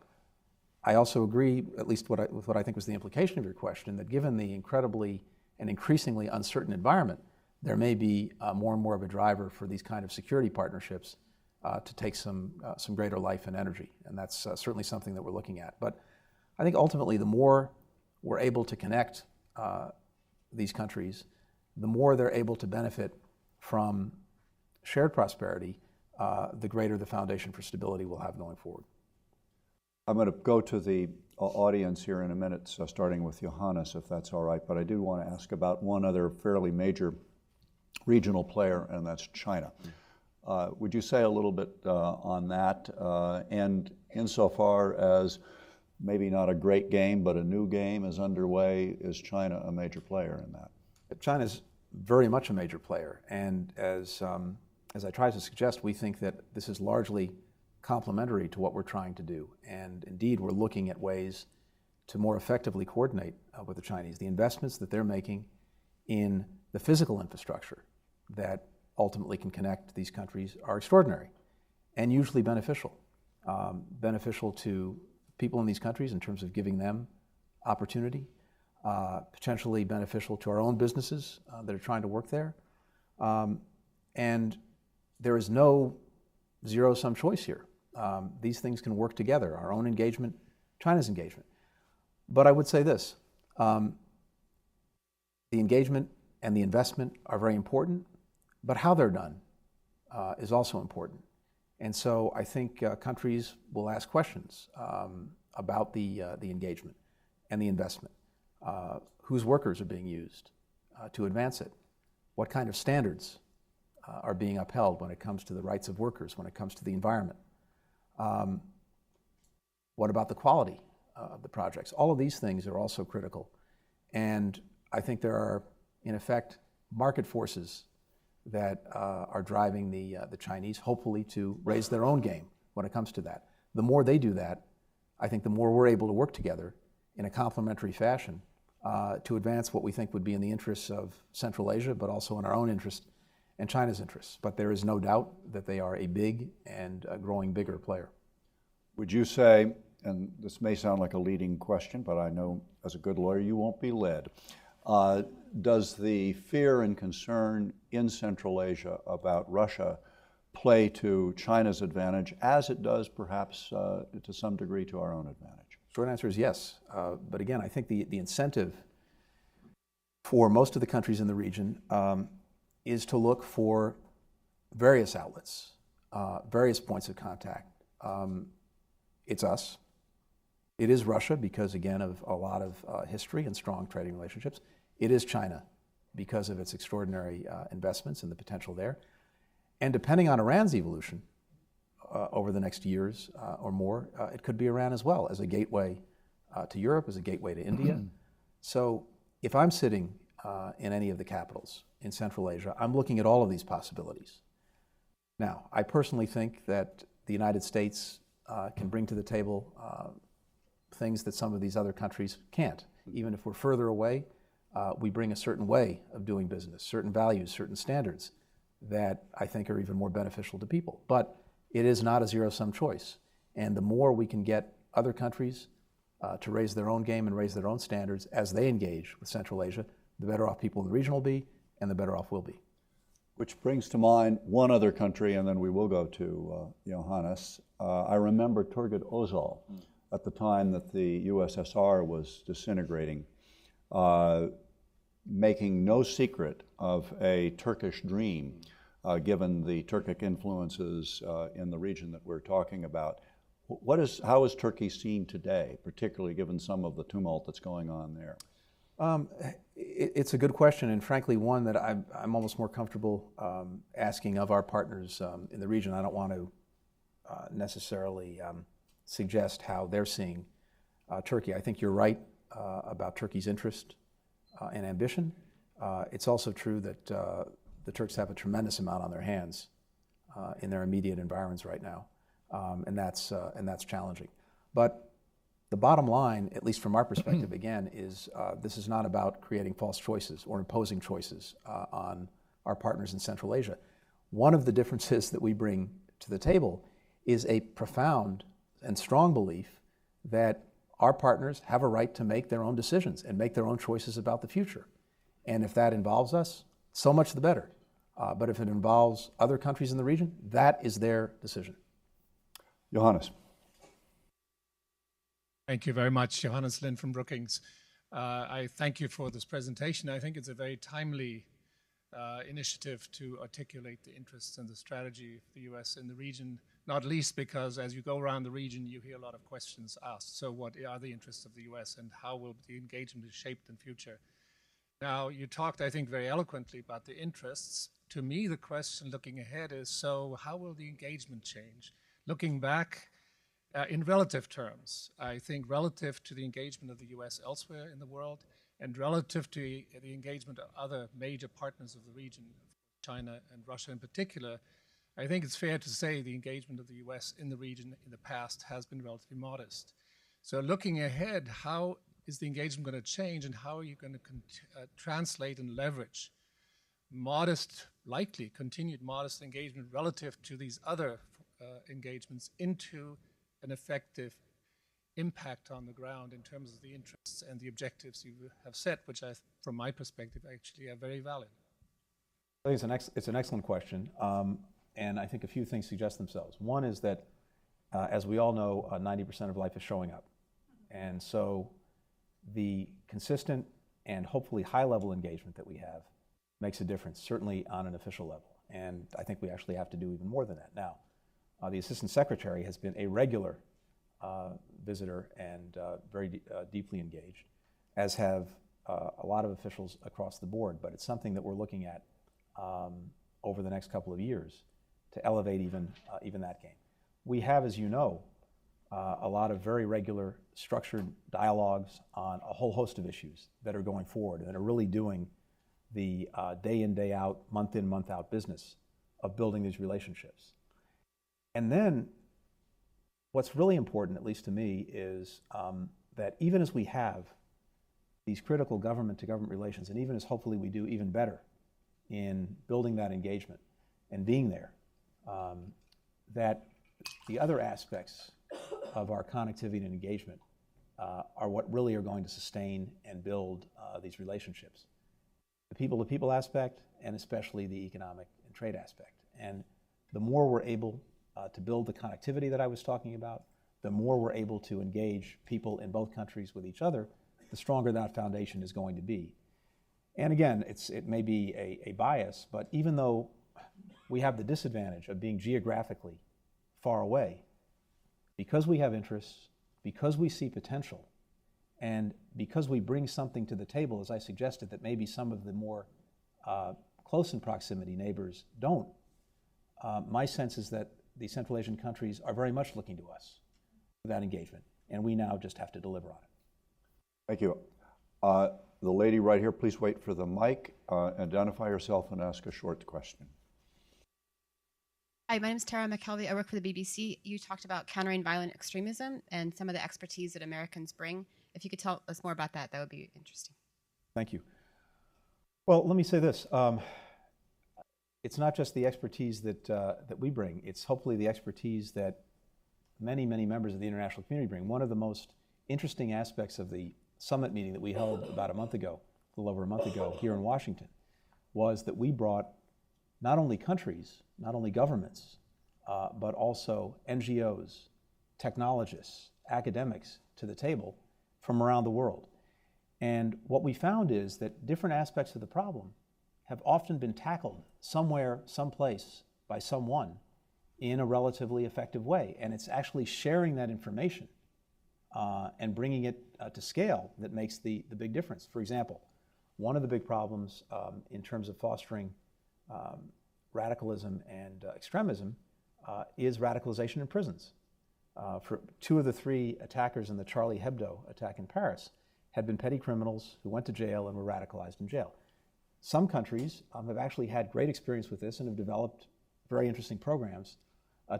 I also agree, at least with what I think was the implication of your question, that given the incredibly and increasingly uncertain environment, there may be more and more of a driver for these kind of security partnerships to take some greater life and energy. And that's certainly something that we're looking at. But I think ultimately the more we're able to connect these countries, the more they're able to benefit from shared prosperity, the greater the foundation for stability we'll have going forward. I'm going to go to the audience here in a minute, so starting with Johannes, if that's all right. But I do want to ask about one other fairly major regional player, and that's China. Would you say a little bit on that? And insofar as maybe not a great game, but a new game is underway, is China a major player in that? China's very much a major player, and as I tried to suggest, we think that this is largely complementary to what we're trying to do. And indeed, we're looking at ways to more effectively coordinate with the Chinese. The investments that they're making in the physical infrastructure that ultimately can connect these countries are extraordinary and usually beneficial. Beneficial to people in these countries in terms of giving them opportunity, potentially beneficial to our own businesses that are trying to work there. And there is no zero-sum choice here. These things can work together, our own engagement, China's engagement. But I would say this, the engagement and the investment are very important, but how they're done is also important. And so I think countries will ask questions about the engagement and the investment. Whose workers are being used to advance it? What kind of standards are being upheld when it comes to the rights of workers, when it comes to the environment? What about the quality of the projects? All of these things are also critical. And I think there are, in effect, market forces that are driving the Chinese, hopefully, to raise their own game when it comes to that. The more they do that, I think the more we're able to work together in a complementary fashion to advance what we think would be in the interests of Central Asia, but also in our own interest and China's interests. But there is no doubt that they are a big and growing bigger player. Would you say, and this may sound like a leading question, but I know as a good lawyer you won't be led, does the fear and concern in Central Asia about Russia play to China's advantage, as it does perhaps to some degree to our own advantage? Short answer is yes. But again, I think the incentive for most of the countries in the region is to look for various outlets, various points of contact. It's us. It is Russia because, again, of a lot of history and strong trading relationships. It is China because of its extraordinary investments and the potential there. And depending on Iran's evolution over the next years or more, it could be Iran as well as a gateway to Europe, as a gateway to India. So if I'm sitting in any of the capitals in Central Asia, I'm looking at all of these possibilities. Now, I personally think that the United States can bring to the table things that some of these other countries can't. Even if we're further away, we bring a certain way of doing business, certain values, certain standards that I think are even more beneficial to people. But it is not a zero-sum choice. And the more we can get other countries to raise their own game and raise their own standards as they engage with Central Asia, the better off people in the region will be, and the better off we'll be. Which brings to mind one other country, and then we will go to Johannes. I remember Turgut Özal at the time that the USSR was disintegrating, making no secret of a Turkish dream, given the Turkic influences in the region that we're talking about. How is Turkey seen today, particularly given some of the tumult that's going on there? It's a good question, and frankly, one that I'm almost more comfortable asking of our partners in the region. I don't want to necessarily suggest how they're seeing Turkey. I think you're right about Turkey's interest and ambition. It's also true that the Turks have a tremendous amount on their hands in their immediate environments right now, and that's challenging. But the bottom line, at least from our perspective, again, is this is not about creating false choices or imposing choices on our partners in Central Asia. One of the differences that we bring to the table is a profound and strong belief that our partners have a right to make their own decisions and make their own choices about the future. And if that involves us, so much the better. But if it involves other countries in the region, that is their decision. Johannes. Thank you very much, Johannes Lind from Brookings. I thank you for this presentation. I think it's a very timely initiative to articulate the interests and the strategy of the US in the region, not least because as you go around the region, you hear a lot of questions asked. So what are the interests of the US and how will the engagement be shaped in future? Now, you talked, I think, very eloquently about the interests. To me, the question looking ahead is, so how will the engagement change? Looking back in relative terms, I think relative to the engagement of the US elsewhere in the world and relative to the engagement of other major partners of the region, China and Russia in particular, I think it's fair to say the engagement of the US in the region in the past has been relatively modest. So looking ahead, how is the engagement going to change and how are you going to translate and leverage modest, likely continued modest engagement relative to these other engagements into an effective impact on the ground in terms of the interests and the objectives you have set, which from my perspective, actually are very valid? I think it's an excellent question, and I think a few things suggest themselves. One is that, as we all know, 90% of life is showing up. And so the consistent and hopefully high-level engagement that we have makes a difference, certainly on an official level. And I think we actually have to do even more than that. Now, the Assistant Secretary has been a regular visitor and very deeply engaged, as have a lot of officials across the board. But it's something that we're looking at over the next couple of years to elevate even that game. We have, as you know, a lot of very regular structured dialogues on a whole host of issues that are going forward and that are really doing the day in, day out, month in, month out business of building these relationships. And then what's really important, at least to me, is that even as we have these critical government-to-government relations, and even as hopefully we do even better in building that engagement and being there, that the other aspects of our connectivity and engagement are what really are going to sustain and build these relationships. The people-to-people aspect, and especially the economic and trade aspect. And the more we're able to build the connectivity that I was talking about, the more we're able to engage people in both countries with each other, the stronger that foundation is going to be. And again, it may be a bias, but even though we have the disadvantage of being geographically far away, because we have interests, because we see potential, and because we bring something to the table, as I suggested, that maybe some of the more close in proximity neighbors don't, my sense is that the Central Asian countries are very much looking to us for that engagement, and we now just have to deliver on it. Thank you. The lady right here, please wait for the mic, identify yourself and ask a short question. Hi, my name is Tara McKelvey. I work for the BBC. You talked about countering violent extremism and some of the expertise that Americans bring. If you could tell us more about that, that would be interesting. Thank you. Well, let me say this. It's not just the expertise that we bring. It's hopefully the expertise that many, many members of the international community bring. One of the most interesting aspects of the summit meeting that we held about a little over a month ago here in Washington, was that we brought not only countries, not only governments, but also NGOs, technologists, academics to the table from around the world. And what we found is that different aspects of the problem have often been tackled somewhere, someplace, by someone in a relatively effective way. And it's actually sharing that information and bringing it to scale that makes the big difference. For example, one of the big problems in terms of fostering radicalism and extremism is radicalization in prisons. For 2 of the 3 attackers in the Charlie Hebdo attack in Paris had been petty criminals who went to jail and were radicalized in jail. Some countries have actually had great experience with this and have developed very interesting programs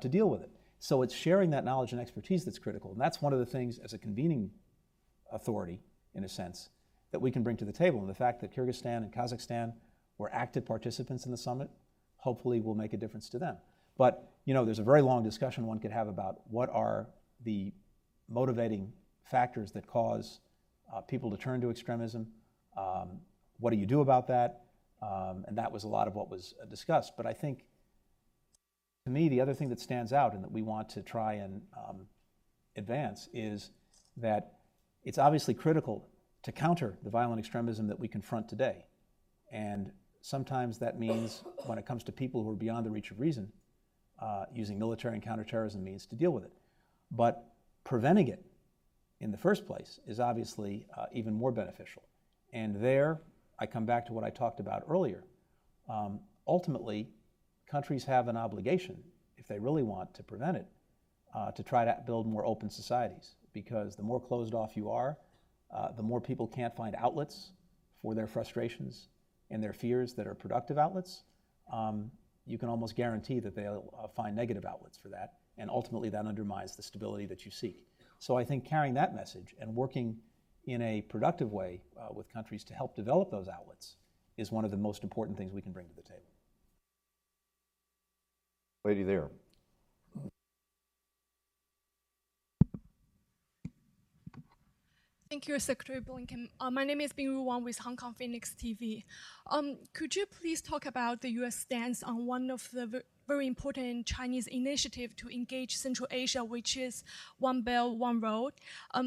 to deal with it. So it's sharing that knowledge and expertise that's critical. And that's one of the things, as a convening authority, in a sense, that we can bring to the table. And the fact that Kyrgyzstan and Kazakhstan were active participants in the summit hopefully will make a difference to them. But, there's a very long discussion one could have about what are the motivating factors that cause people to turn to extremism. What do you do about that? And that was a lot of what was discussed. But I think, to me, the other thing that stands out and that we want to try and advance is that it's obviously critical to counter the violent extremism that we confront today. And sometimes that means, when it comes to people who are beyond the reach of reason, using military and counterterrorism means to deal with it. But preventing it in the first place is obviously even more beneficial. And there, I come back to what I talked about earlier. Ultimately, countries have an obligation, if they really want to prevent it, to try to build more open societies, because the more closed off you are, the more people can't find outlets for their frustrations and their fears that are productive outlets. You can almost guarantee that they'll find negative outlets for that, and ultimately that undermines the stability that you seek. So I think carrying that message and working in a productive way with countries to help develop those outlets is one of the most important things we can bring to the table. Lady there. Thank you, Secretary Blinken. My name is Bingru Wang with Hong Kong Phoenix TV. Could you please talk about the U.S. stance on one of the very important Chinese initiative to engage Central Asia, which is One Belt, One Road?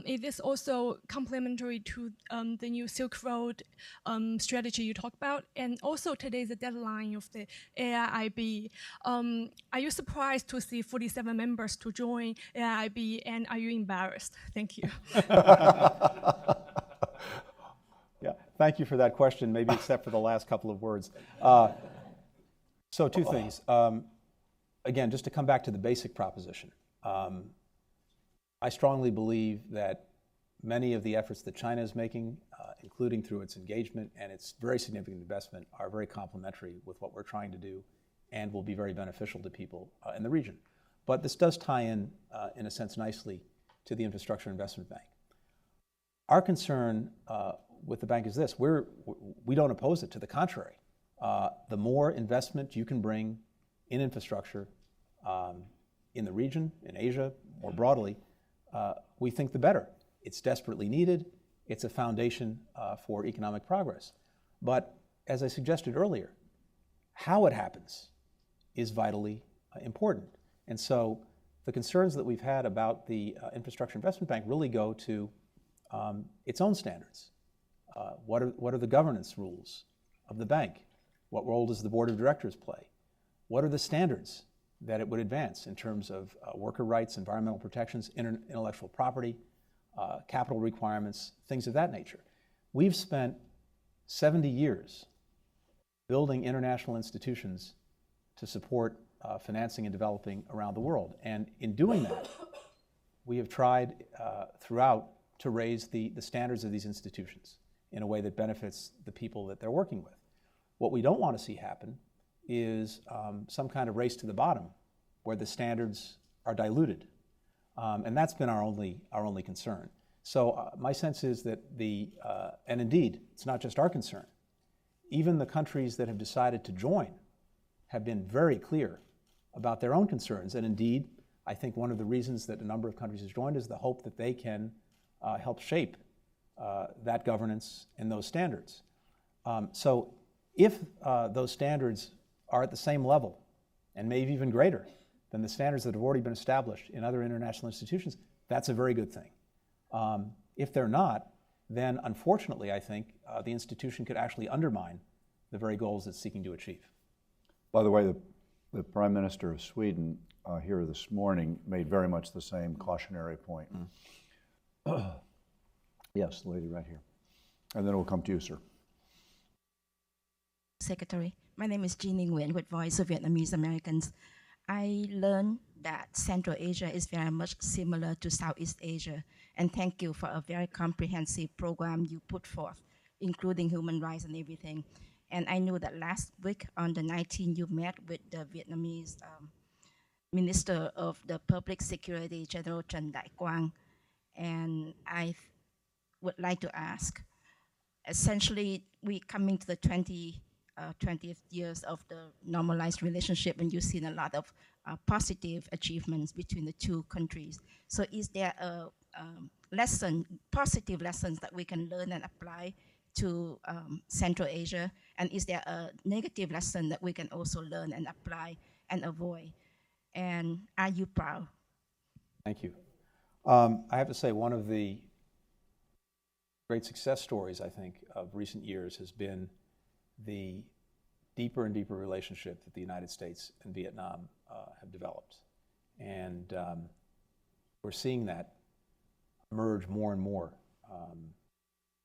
It is also complementary to the new Silk Road strategy you talked about, and also today is the deadline of the AIIB. Are you surprised to see 47 members to join AIIB, and are you embarrassed? Thank you. Yeah, thank you for that question, maybe except for the last couple of words. So two things. Again, just to come back to the basic proposition, I strongly believe that many of the efforts that China is making, including through its engagement and its very significant investment, are very complementary with what we're trying to do and will be very beneficial to people in the region. But this does tie in a sense, nicely to the Infrastructure Investment Bank. Our concern with the bank is this: we don't oppose it. To the contrary. The more investment you can bring in infrastructure in the region, in Asia, more broadly, we think the better. It's desperately needed. It's a foundation for economic progress. But as I suggested earlier, how it happens is vitally important. And so the concerns that we've had about the Infrastructure Investment Bank really go to its own standards. What are the governance rules of the bank? What role does the board of directors play? What are the standards that it would advance in terms of worker rights, environmental protections, intellectual property, capital requirements, things of that nature? We've spent 70 years building international institutions to support financing and developing around the world. And in doing that, we have tried throughout to raise the standards of these institutions in a way that benefits the people that they're working with. What we don't want to see happen is some kind of race to the bottom where the standards are diluted. And that's been our only concern. So my sense is that and indeed, it's not just our concern. Even the countries that have decided to join have been very clear about their own concerns. And indeed, I think one of the reasons that a number of countries have joined is the hope that they can help shape that governance and those standards. So if those standards are at the same level, and maybe even greater than the standards that have already been established in other international institutions, that's a very good thing. If they're not, then unfortunately, I think the institution could actually undermine the very goals it's seeking to achieve. By the way, the Prime Minister of Sweden here this morning made very much the same cautionary point. Yes, the lady right here. And then we'll come to you, sir. Secretary, my name is Jean Nguyen with Voice of Vietnamese Americans. I learned that Central Asia is very much similar to Southeast Asia, and thank you for a very comprehensive program you put forth, including human rights and everything. And I knew that last week on the 19th, you met with the Vietnamese Minister of the Public Security, General Trần Đại Quang, and I would like to ask, essentially, we coming to the 20th years of the normalized relationship, and you've seen a lot of positive achievements between the two countries. So is there a positive lessons that we can learn and apply to Central Asia? And is there a negative lesson that we can also learn and apply and avoid? And are you proud? Thank you. I have to say, one of the great success stories, I think, of recent years has been the deeper and deeper relationship that the United States and Vietnam have developed. And we're seeing that emerge more and more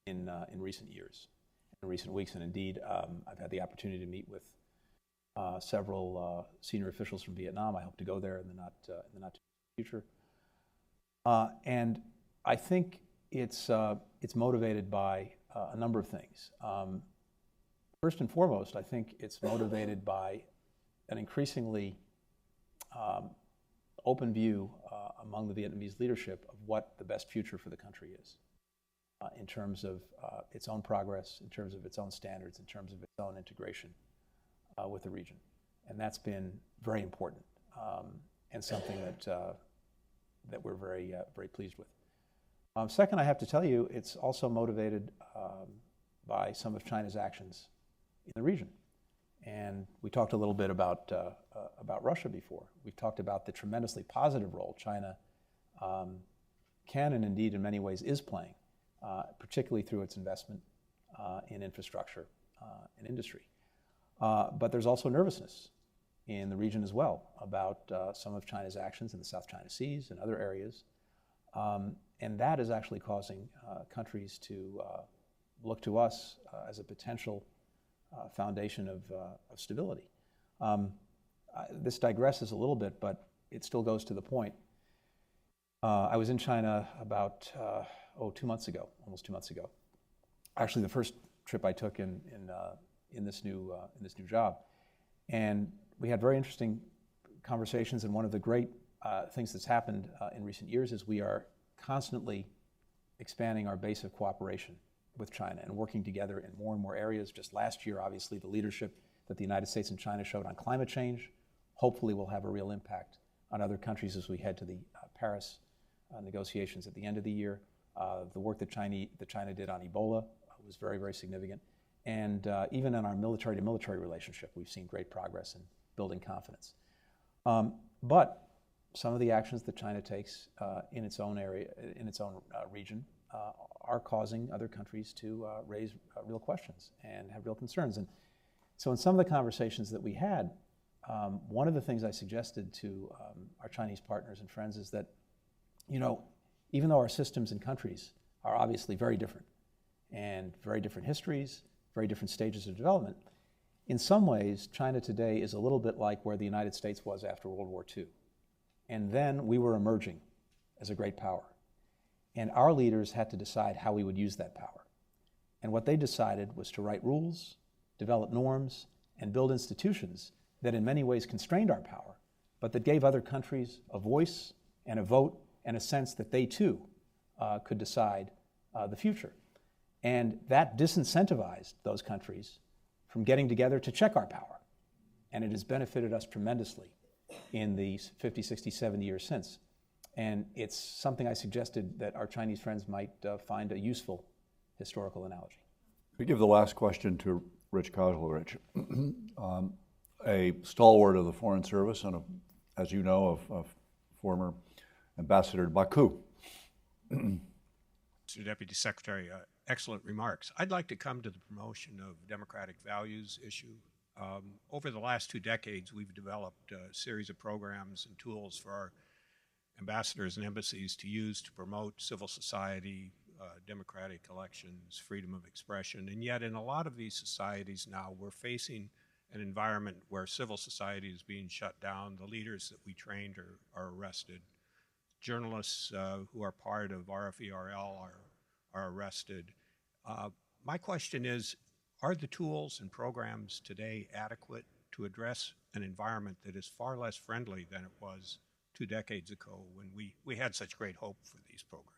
in recent years, in recent weeks. And indeed, I've had the opportunity to meet with several senior officials from Vietnam. I hope to go there in the not too distant future. And I think it's motivated by a number of things. First and foremost, I think it's motivated by an increasingly open view among the Vietnamese leadership of what the best future for the country is in terms of its own progress, in terms of its own standards, in terms of its own integration with the region. And that's been very important and something that we're very pleased with. Second, I have to tell you, it's also motivated by some of China's actions in the region. And we talked a little bit about Russia before. We've talked about the tremendously positive role China can and indeed in many ways is playing, particularly through its investment in infrastructure and industry. But there's also nervousness in the region as well about some of China's actions in the South China Seas and other areas. And that is actually causing countries to look to us as a potential foundation of stability. This digresses a little bit, but it still goes to the point. I was in China about 2 months ago, almost 2 months ago. Actually, the first trip I took in this new job, and we had very interesting conversations. And one of the great things that's happened in recent years is we are constantly expanding our base of cooperation with China and working together in more and more areas. Just last year, obviously, the leadership that the United States and China showed on climate change hopefully will have a real impact on other countries as we head to the Paris negotiations at the end of the year. The work that China did on Ebola was very, very significant. And even in our military-to-military relationship, we've seen great progress in building confidence. But some of the actions that China takes in its own area, in its own region, are causing other countries to raise real questions and have real concerns. And so in some of the conversations that we had, one of the things I suggested to our Chinese partners and friends is that, even though our systems and countries are obviously very different and very different histories, very different stages of development, in some ways, China today is a little bit like where the United States was after World War II. And then we were emerging as a great power. And our leaders had to decide how we would use that power. And what they decided was to write rules, develop norms, and build institutions that in many ways constrained our power, but that gave other countries a voice and a vote and a sense that they too could decide the future. And that disincentivized those countries from getting together to check our power. And it has benefited us tremendously in the 50, 60, 70 years since. And it's something I suggested that our Chinese friends might find a useful historical analogy. We give the last question to Rich Kozlovich, a stalwart of the Foreign Service and, as you know, a former ambassador to Baku. Mr. Deputy Secretary, excellent remarks. I'd like to come to the promotion of democratic values issue. Over the last 2 decades, we've developed a series of programs and tools for our ambassadors and embassies to use to promote civil society, democratic elections, freedom of expression. And yet in a lot of these societies now, we're facing an environment where civil society is being shut down. The leaders that we trained are arrested. Journalists who are part of RFERL are arrested. My question is, are the tools and programs today adequate to address an environment that is far less friendly than it was 2 decades ago when we had such great hope for these programs?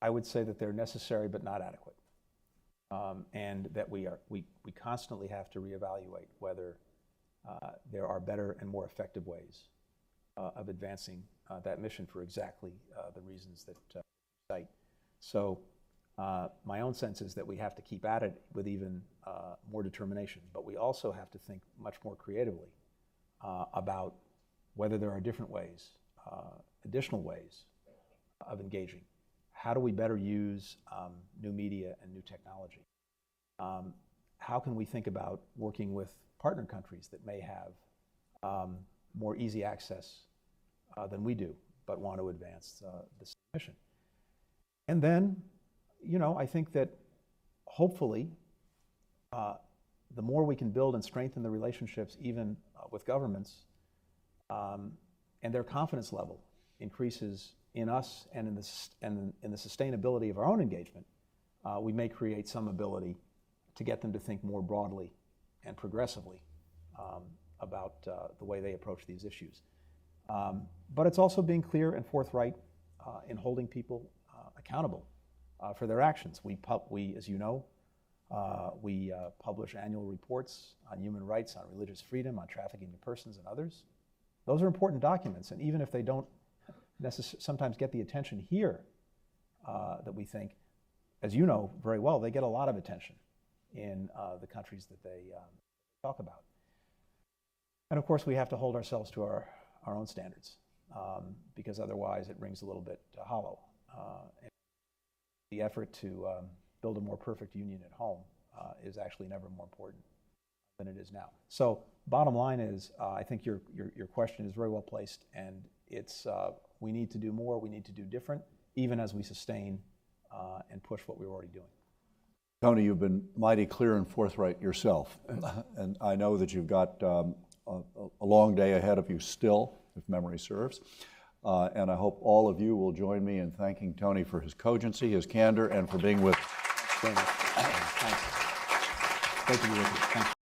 I would say that they're necessary but not adequate. And that we constantly have to reevaluate whether there are better and more effective ways of advancing that mission for exactly the reasons that you cite. So my own sense is that we have to keep at it with even more determination, but we also have to think much more creatively about whether there are different ways, additional ways of engaging. How do we better use new media and new technology? how can we think about working with partner countries that may have more easy access than we do, but want to advance this mission. And then, I think that hopefully, the more we can build and strengthen the relationships, even with governments, and their confidence level increases in us and in the sustainability of our own engagement, we may create some ability to get them to think more broadly and progressively about the way they approach these issues. But it's also being clear and forthright in holding people accountable for their actions. We, as you know, we publish annual reports on human rights, on religious freedom, on trafficking in persons and others. Those are important documents, and even if they don't sometimes get the attention here that we think, as you know very well, they get a lot of attention in the countries that they talk about. And of course, we have to hold ourselves to our own standards, because otherwise it rings a little bit hollow. And the effort to build a more perfect union at home is actually never more important than it is now. So bottom line is, I think your question is very well placed, and it's we need to do more, we need to do different, even as we sustain and push what we're already doing. Tony, you've been mighty clear and forthright yourself, and I know that you've got a long day ahead of you still, if memory serves. And I hope all of you will join me in thanking Tony for his cogency, his candor, and for being with us. Thanks. Thank you, Richard. Thanks.